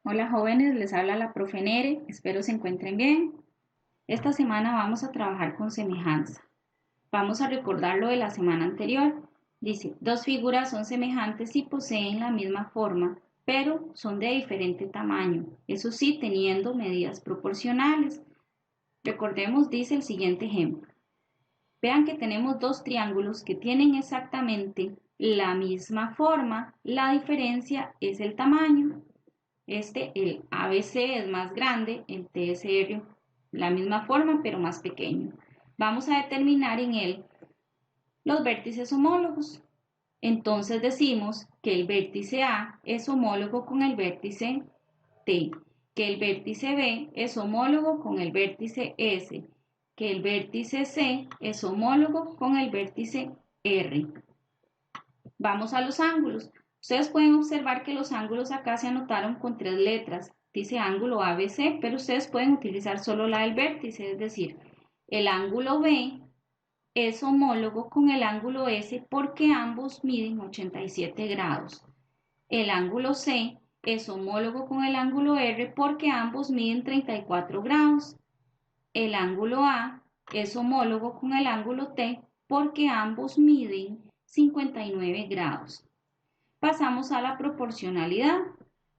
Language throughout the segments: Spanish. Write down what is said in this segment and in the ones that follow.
Hola jóvenes, les habla la profe Nere, espero se encuentren bien. Esta semana vamos a trabajar con semejanza. Vamos a recordar lo de la semana anterior. Dice, dos figuras son semejantes y poseen la misma forma, pero son de diferente tamaño, eso sí, teniendo medidas proporcionales. Recordemos, dice el siguiente ejemplo. Vean que tenemos dos triángulos que tienen exactamente la misma forma, la diferencia es el tamaño. El ABC es más grande, el TSR la misma forma pero más pequeño. Vamos a determinar en él los vértices homólogos. Entonces decimos que el vértice A es homólogo con el vértice T, que el vértice B es homólogo con el vértice S, que el vértice C es homólogo con el vértice R. Vamos a los ángulos. Ustedes pueden observar que los ángulos acá se anotaron con 3 letras. Dice ángulo ABC, pero ustedes pueden utilizar solo la del vértice, es decir, el ángulo B es homólogo con el ángulo S porque ambos miden 87 grados. El ángulo C es homólogo con el ángulo R porque ambos miden 34 grados. El ángulo A es homólogo con el ángulo T porque ambos miden 59 grados. Pasamos a la proporcionalidad.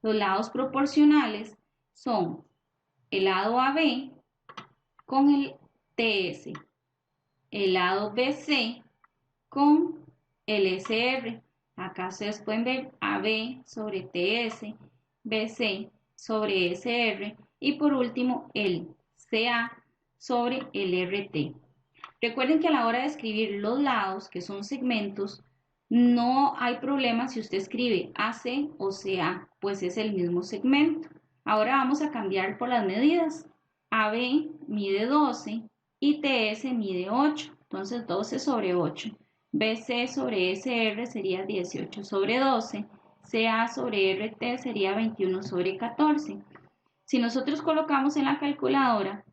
Los lados proporcionales son el lado AB con el TS, el lado BC con el SR. Acá ustedes pueden ver AB sobre TS, BC sobre SR y por último el CA sobre el RT. Recuerden que a la hora de escribir los lados, que son segmentos, no hay problema si usted escribe AC o CA, pues es el mismo segmento. Ahora vamos a cambiar por las medidas. AB mide 12 y TS mide 8, entonces 12 sobre 8. BC sobre SR sería 18 sobre 12, CA sobre RT sería 21 sobre 14. Si nosotros colocamos en la calculadora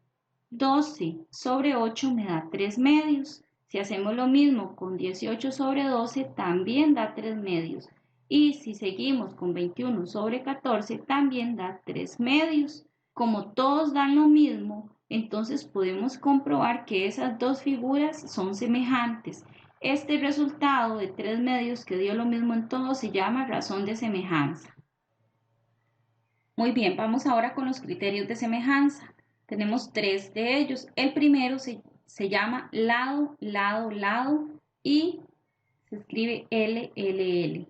12 sobre 8 me da 3 medios. Si hacemos lo mismo con 18 sobre 12 también da 3 medios. Y si seguimos con 21 sobre 14 también da 3 medios. Como todos dan lo mismo, entonces podemos comprobar que esas dos figuras son semejantes. Este resultado de 3 medios que dio lo mismo en todos se llama razón de semejanza. Muy bien, vamos ahora con los criterios de semejanza. Tenemos 3 de ellos. El primero se llama lado, lado, lado y se escribe LLL.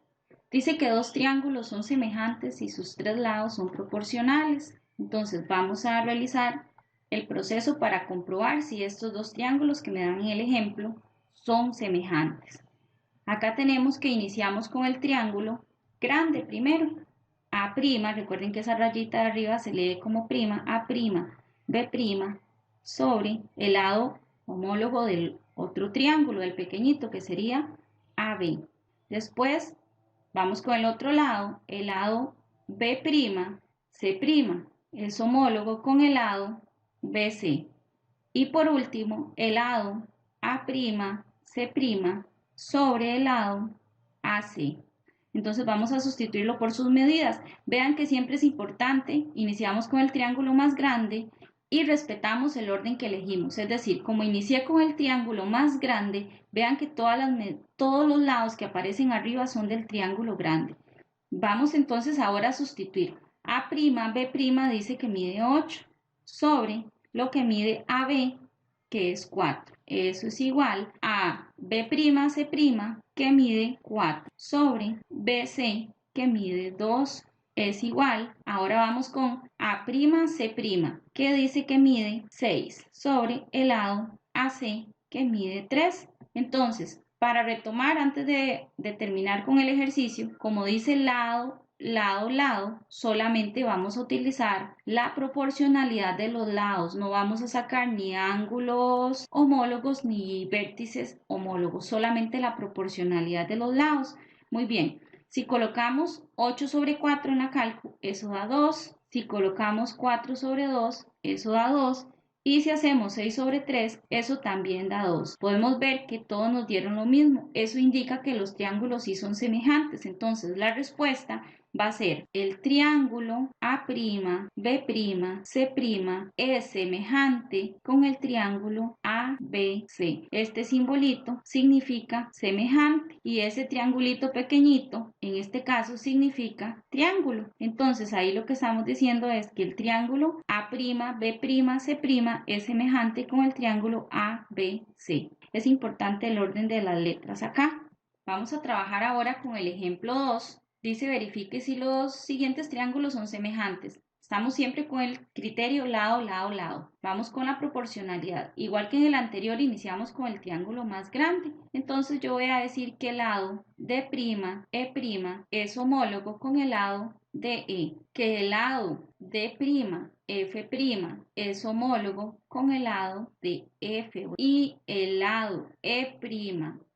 Dice que dos triángulos son semejantes y sus 3 lados son proporcionales. Entonces vamos a realizar el proceso para comprobar si estos dos triángulos que me dan en el ejemplo son semejantes. Acá tenemos que iniciamos con el triángulo grande primero. A', recuerden que esa rayita de arriba se lee como prima, A', B' sobre el lado homólogo del otro triángulo, del pequeñito, que sería AB. Después vamos con el otro lado, el lado B', C' es homólogo con el lado BC. Y por último, el lado A', C' sobre el lado AC. Entonces vamos a sustituirlo por sus medidas. Vean que siempre es importante, iniciamos con el triángulo más grande y respetamos el orden que elegimos. Es decir, como inicié con el triángulo más grande, vean que todos los lados que aparecen arriba son del triángulo grande. Vamos entonces ahora a sustituir. A', B' dice que mide 8 sobre lo que mide AB, que es 4. Eso es igual a B', C', que mide 4, sobre BC, que mide 2, es igual. Ahora vamos con A', C', que dice que mide 6, sobre el lado AC, que mide 3. Entonces, para retomar antes de terminar con el ejercicio, como dice lado, lado, lado, solamente vamos a utilizar la proporcionalidad de los lados. No vamos a sacar ni ángulos homólogos ni vértices homólogos, solamente la proporcionalidad de los lados. Muy bien, si colocamos 8 sobre 4 en la cálculo, eso da 2. Si colocamos 4 sobre 2, eso da 2. Y si hacemos 6 sobre 3, eso también da 2. Podemos ver que todos nos dieron lo mismo. Eso indica que los triángulos sí son semejantes. Entonces, la respuesta va a ser el triángulo A', B', C' es semejante con el triángulo ABC. Este simbolito significa semejante y ese triangulito pequeñito, en este caso, significa triángulo. Entonces ahí lo que estamos diciendo es que el triángulo A', B', C' es semejante con el triángulo ABC. Es importante el orden de las letras acá. Vamos a trabajar ahora con el ejemplo 2. Dice, verifique si los siguientes triángulos son semejantes. Estamos siempre con el criterio lado, lado, lado. Vamos con la proporcionalidad. Igual que en el anterior, iniciamos con el triángulo más grande. Entonces yo voy a decir que el lado de E' es homólogo con el lado de E. Que el lado de F' es homólogo con el lado de F. Y el lado E',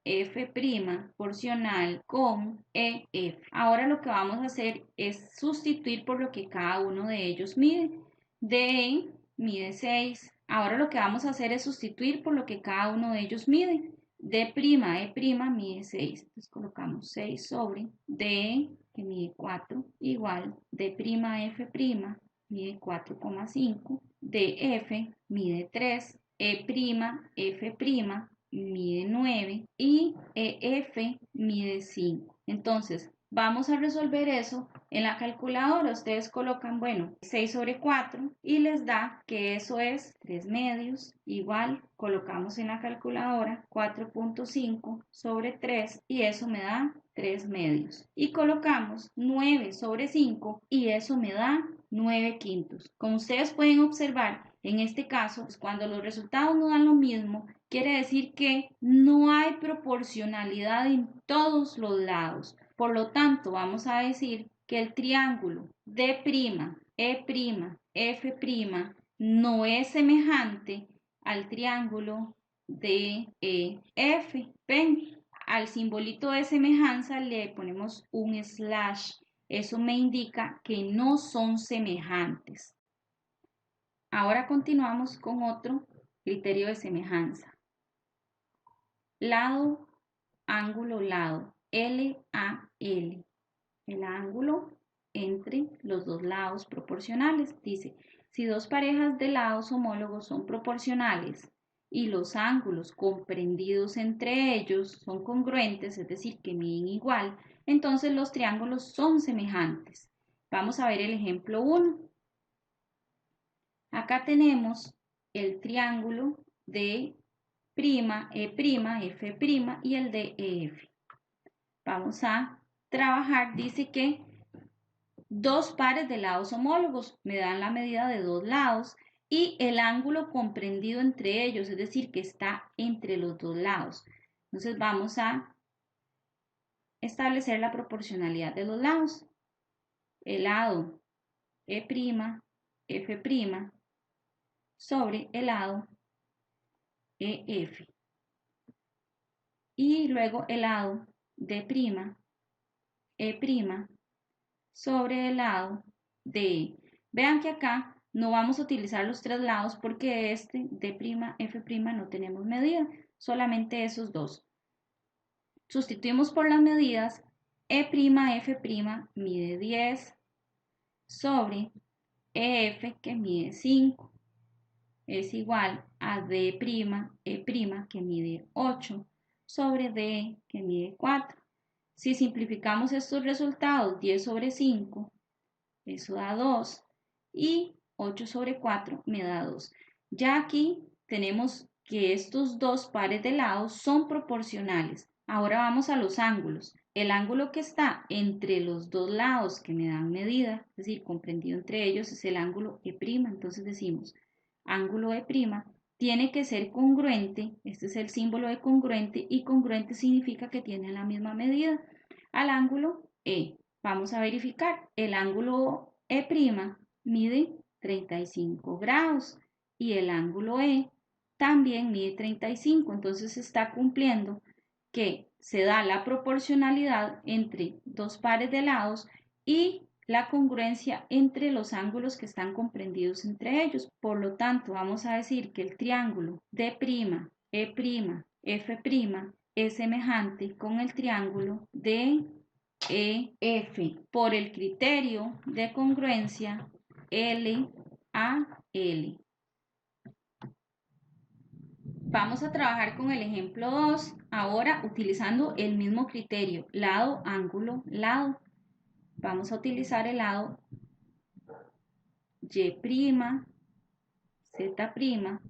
F' proporcional con EF. Ahora lo que vamos a hacer es sustituir por lo que cada uno de ellos mide. DE mide 6. Ahora lo que vamos a hacer es sustituir por lo que cada uno de ellos mide. D', E' mide 6. Entonces colocamos 6 sobre DE, que mide 4, igual D', F' mide 4,5. DF mide 3. F' mide 9 y EF mide 5. Entonces, vamos a resolver eso en la calculadora. Ustedes colocan, bueno, 6 sobre 4 y les da que eso es 3 medios. Igual, colocamos en la calculadora 4.5 sobre 3 y eso me da 3 medios. Y colocamos 9 sobre 5 y eso me da 9 quintos. Como ustedes pueden observar, en este caso, cuando los resultados no dan lo mismo, quiere decir que no hay proporcionalidad en todos los lados. Por lo tanto, vamos a decir que el triángulo D', E', F' no es semejante al triángulo DEF. Ven, al simbolito de semejanza le ponemos un slash. Eso me indica que no son semejantes. Ahora continuamos con otro criterio de semejanza. Lado, ángulo, lado. LAL. El ángulo entre los dos lados proporcionales. Dice, si dos parejas de lados homólogos son proporcionales y los ángulos comprendidos entre ellos son congruentes, es decir, que miden igual, entonces los triángulos son semejantes. Vamos a ver el ejemplo 1. Acá tenemos el triángulo de F' y el de EF. Vamos a trabajar, dice que dos pares de lados homólogos me dan la medida de dos lados y el ángulo comprendido entre ellos, es decir, que está entre los dos lados. Entonces vamos a establecer la proporcionalidad de los lados. El lado E', F' sobre el lado EF. Y luego el lado D', E' sobre el lado de. Vean que acá no vamos a utilizar los tres lados porque D', F' no tenemos medida, solamente esos dos. Sustituimos por las medidas. E', F' mide 10 sobre EF, que mide 5. Es igual a D', E', que mide 8 sobre D, que mide 4. Si simplificamos estos resultados, 10 sobre 5, eso da 2 y 8 sobre 4 me da 2. Ya aquí tenemos que estos dos pares de lados son proporcionales. Ahora vamos a los ángulos. El ángulo que está entre los dos lados que me dan medida, es decir, comprendido entre ellos, es el ángulo E'. Entonces decimos, ángulo E' tiene que ser congruente, este es el símbolo de congruente, y congruente significa que tiene la misma medida al ángulo E. Vamos a verificar, el ángulo E' mide 35 grados y el ángulo E también mide 35, entonces se está cumpliendo que se da la proporcionalidad entre dos pares de lados y la congruencia entre los ángulos que están comprendidos entre ellos. Por lo tanto, vamos a decir que el triángulo D', E', F' es semejante con el triángulo de EF por el criterio de congruencia L a L. Vamos a trabajar con el ejemplo 2, ahora utilizando el mismo criterio, lado, ángulo, lado. Vamos a utilizar el lado Y', Z'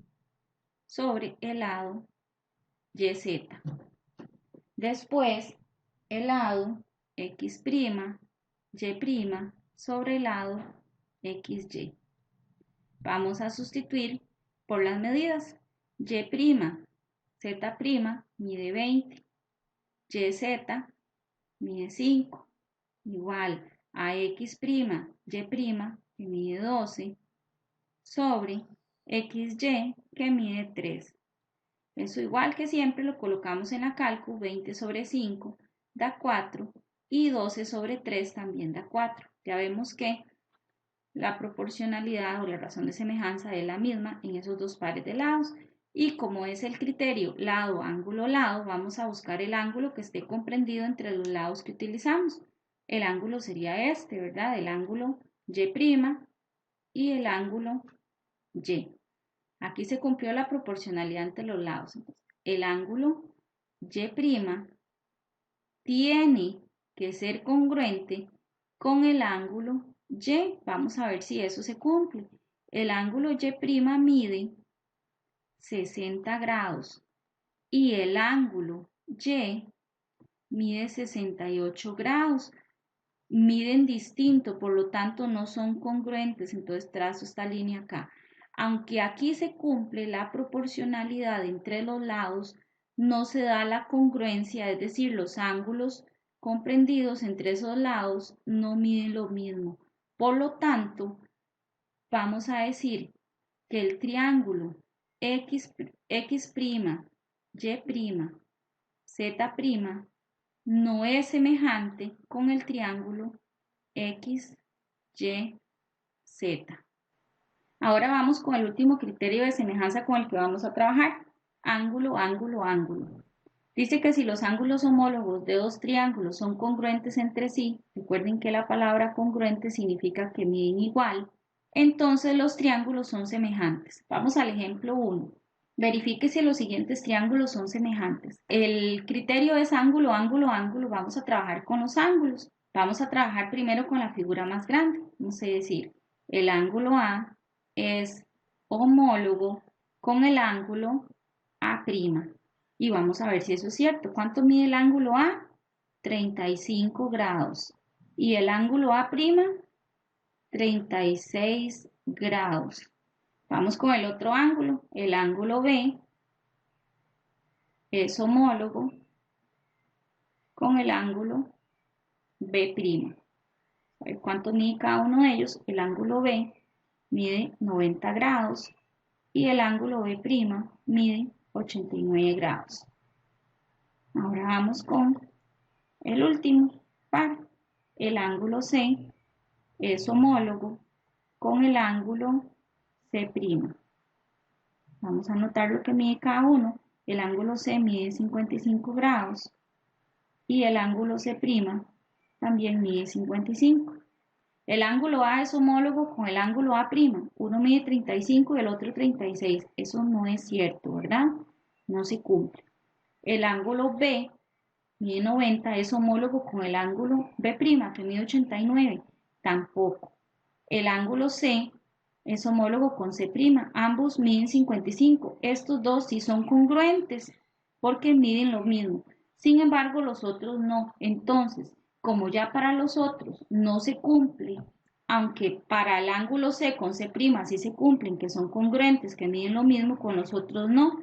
sobre el lado YZ. Después, el lado X', Y' sobre el lado XY. Vamos a sustituir por las medidas. Y', Z' mide 20, YZ mide 5, igual a X', Y' que mide 12, sobre XY que mide 3. Eso igual que siempre lo colocamos en la cálculo, 20 sobre 5 da 4 y 12 sobre 3 también da 4. Ya vemos que la proporcionalidad o la razón de semejanza es la misma en esos dos pares de lados. Y como es el criterio lado, ángulo, lado, vamos a buscar el ángulo que esté comprendido entre los lados que utilizamos. El ángulo sería este, ¿verdad? El ángulo Y' y el ángulo Y. Aquí se cumplió la proporcionalidad entre los lados. Entonces, el ángulo Y' tiene que ser congruente con el ángulo Y. Vamos a ver si eso se cumple. El ángulo Y' mide 60 grados y el ángulo Y mide 68 grados. Miden distinto, por lo tanto no son congruentes, entonces trazo esta línea acá. Aunque aquí se cumple la proporcionalidad entre los lados, no se da la congruencia, es decir, los ángulos comprendidos entre esos lados no miden lo mismo. Por lo tanto, vamos a decir que el triángulo X', Y', Z' no es semejante con el triángulo X, Y, Z. Ahora vamos con el último criterio de semejanza con el que vamos a trabajar. Ángulo, ángulo, ángulo. Dice que si los ángulos homólogos de dos triángulos son congruentes entre sí, recuerden que la palabra congruente significa que miden igual, entonces los triángulos son semejantes. Vamos al ejemplo 1. Verifique si los siguientes triángulos son semejantes. El criterio es ángulo, ángulo, ángulo. Vamos a trabajar con los ángulos. Vamos a trabajar primero con la figura más grande. Vamos a decir, el ángulo A es homólogo con el ángulo A'. Y vamos a ver si eso es cierto. ¿Cuánto mide el ángulo A? 35 grados. Y el ángulo A', 36 grados. Vamos con el otro ángulo. El ángulo B es homólogo con el ángulo B'. A ver cuánto mide cada uno de ellos. El ángulo B mide 90 grados y el ángulo B' mide 89 grados. Ahora vamos con el último par. El ángulo C es homólogo con el ángulo C'. Vamos a anotar lo que mide cada uno. El ángulo C mide 55 grados y el ángulo C' también mide 55. El ángulo A es homólogo con el ángulo A'. Uno mide 35 y el otro 36. Eso no es cierto, ¿verdad? No se cumple. El ángulo B mide 90, es homólogo con el ángulo B', que mide 89. Tampoco. El ángulo C es homólogo con C', ambos miden 55. Estos dos sí son congruentes porque miden lo mismo. Sin embargo, los otros no. Entonces, como ya para los otros no se cumple, aunque para el ángulo C con C' sí se cumplen, que son congruentes, que miden lo mismo, con los otros no.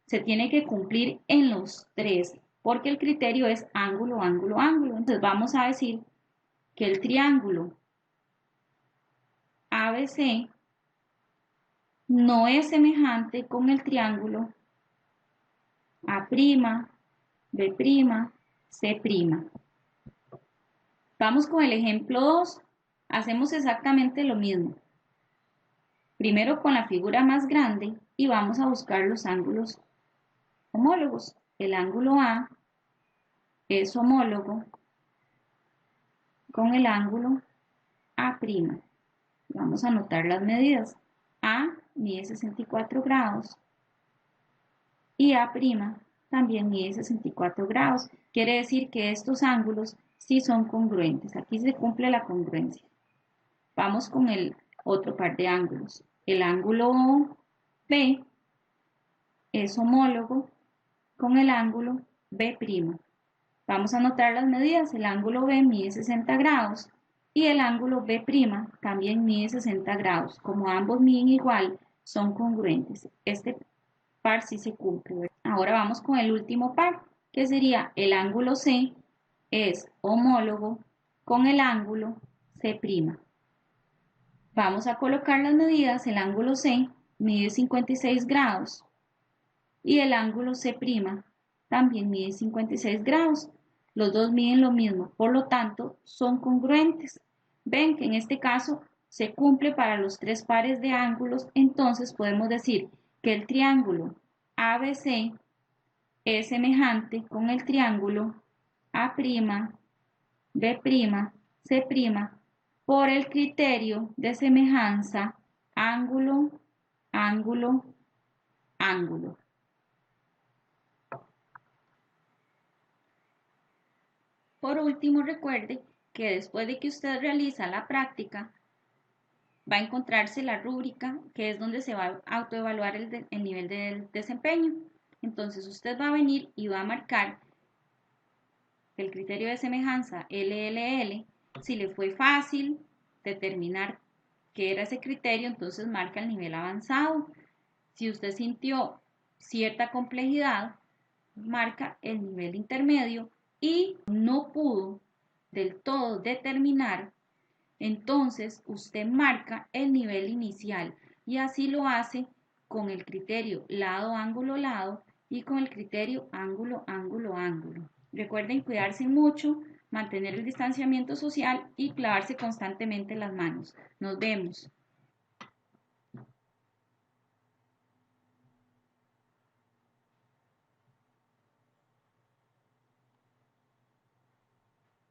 Se tiene que cumplir en los tres, porque el criterio es ángulo, ángulo, ángulo. Entonces vamos a decir que el triángulo ABC no es semejante con el triángulo A', B', C'. Vamos con el ejemplo 2. Hacemos exactamente lo mismo. Primero con la figura más grande y vamos a buscar los ángulos homólogos. El ángulo A es homólogo con el ángulo A'. Vamos a anotar las medidas. A mide 64 grados y A' también mide 64 grados. Quiere decir que estos ángulos sí son congruentes. Aquí se cumple la congruencia. Vamos con el otro par de ángulos. El ángulo B es homólogo con el ángulo B'. Vamos a anotar las medidas. El ángulo B mide 60 grados y el ángulo B' también mide 60 grados. Como ambos miden igual, son congruentes. Este par sí se cumple, ¿verdad? Ahora vamos con el último par, que sería el ángulo C es homólogo con el ángulo C'. Vamos a colocar las medidas. El ángulo C mide 56 grados y el ángulo C' también mide 56 grados. Los dos miden lo mismo, por lo tanto son congruentes. Ven que en este caso se cumple para los tres pares de ángulos, entonces podemos decir que el triángulo ABC es semejante con el triángulo A', B', C' por el criterio de semejanza ángulo, ángulo, ángulo. Por último, recuerde que después de que usted realiza la práctica, va a encontrarse la rúbrica, que es donde se va a autoevaluar el nivel del desempeño. Entonces usted va a venir y va a marcar el criterio de semejanza LLL. Si le fue fácil determinar qué era ese criterio, entonces marca el nivel avanzado. Si usted sintió cierta complejidad, marca el nivel intermedio y no pudo del todo determinar, entonces usted marca el nivel inicial y así lo hace con el criterio lado, ángulo, lado y con el criterio ángulo, ángulo, ángulo. Recuerden cuidarse mucho, mantener el distanciamiento social y clavarse constantemente las manos. Nos vemos.